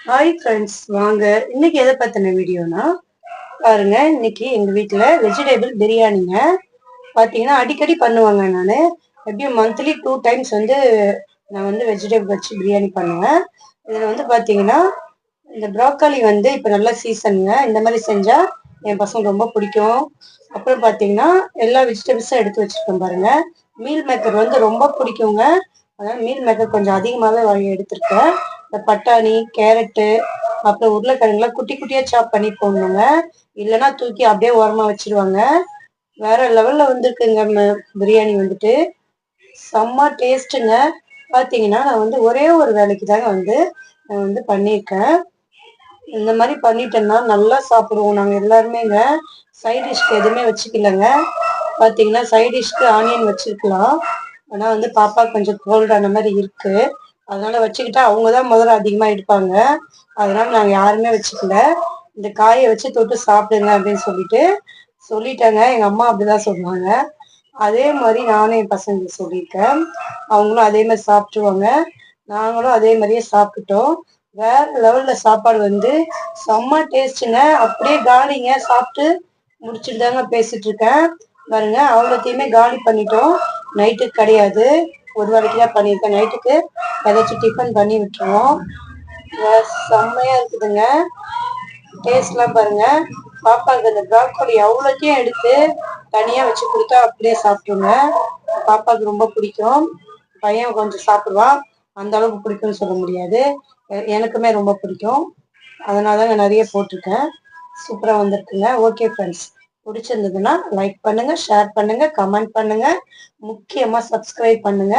Hi friends, வாங்க இன்னைக்கு எதை பத்தின வீடியோனா பாருங்க. இன்னைக்கு எங்க வீட்டுல வெஜிடபிள் பிரியாணிங்க. பாத்தீங்கன்னா அடிக்கடி பண்ணுவாங்க. நான் எப்படியும் மந்த்லி 2 டைம்ஸ் நான் வெஜிடபிள் வச்சு பிரியாணி பண்ணுவேன். இதுல பாத்தீங்கன்னா இந்த ப்ராக்கோலி இப்ப நல்ல சீசனுங்க. இந்த மாதிரி செஞ்சா என் பசங்க ரொம்ப பிடிக்கும். அப்புறம் பாத்தீங்கன்னா எல்லா வெஜிடபிள்ஸும் எடுத்து வச்சிருக்கேன் பாருங்க. மீல் மேக்கர் ரொம்ப பிடிக்குங்க. அதனால மீல் மேக்கர் கொஞ்சம் அதிகமாவே எடுத்திருக்கேன். இந்த பட்டாணி, கேரட்டு, அப்புறம் உருளைக்கிழங்குலாம் குட்டி குட்டியா சாப் பண்ணி போடணுங்க. இல்லைன்னா தூக்கி அப்படியே ஓரமா வச்சிருவாங்க. வேற லெவல்ல வந்திருக்குங்க பிரியாணி செம்ம டேஸ்ட்டுங்க. பாத்தீங்கன்னா நான் ஒரே ஒரு வேலைக்கு தாங்க நான் பண்ணியிருக்கேன். இந்த மாதிரி பண்ணிட்டேன்னா நல்லா சாப்பிடுவோம் நாங்க எல்லாருமேங்க. சைட் டிஷ்க்கு எதுவுமே வச்சுக்கலங்க. பாத்தீங்கன்னா சைட் டிஷ்க்கு ஆனியன் வச்சிருக்கலாம். ஆனா பாப்பா கொஞ்சம் கோல்டு அந்த மாதிரி இருக்கு. அதனால வச்சுக்கிட்டா அவங்கதான் முதல்ல அதிகமா எடுப்பாங்க. அதனால நாங்க யாருமே வச்சுக்கல. இந்த காயை வச்சு தொட்டு சாப்பிடுங்க அப்படின்னு சொல்லிட்டாங்க. எங்க அம்மா அப்படிதான் சொன்னாங்க. அதே மாதிரி நானும் என் பசங்களுக்கு சொல்லியிருக்கேன். அவங்களும் அதே மாதிரி சாப்பிட்டுருவாங்க. நாங்களும் அதே மாதிரியே சாப்பிட்டுட்டோம். வேற லெவல்ல சாப்பாடு செம்ம டேஸ்ட்டுங்க. அப்படியே காலிங்க. சாப்பிட்டு முடிச்சுட்டு தாங்க பேசிட்டு இருக்கேன் பாருங்க. அவ்வளோத்தையுமே காலி பண்ணிட்டோம். நைட்டுக்கு கிடையாது, ஒரு வேலைக்கு தான் பண்ணியிருக்கேன். நைட்டுக்கு ஏதாச்சும் டிஃபன் பண்ணி விட்டுருவோம். செம்மையா இருக்குதுங்க. டேஸ்ட்லாம் பாருங்க. பாப்பாவுக்கு அந்த ப்ராக்கோலி அவ்வளோத்தையும் எடுத்து தனியா வச்சு கொடுத்தா அப்படியே சாப்பிட்டுருங்க. பாப்பாவுக்கு ரொம்ப பிடிக்கும். பையன் கொஞ்சம் சாப்பிடுவான். அந்த அளவுக்கு பிடிக்கும்னு சொல்ல முடியாது. எனக்குமே ரொம்ப பிடிக்கும். அதனால தான் நான் நிறைய போட்டிருக்கேன். சூப்பரா வந்திருக்குங்க. ஓகே ஃப்ரெண்ட்ஸ், பிடிச்சிருந்ததுன்னா லைக் பண்ணுங்க, ஷேர் பண்ணுங்க, கமெண்ட் பண்ணுங்க, முக்கியமா சப்ஸ்கிரைப் பண்ணுங்க.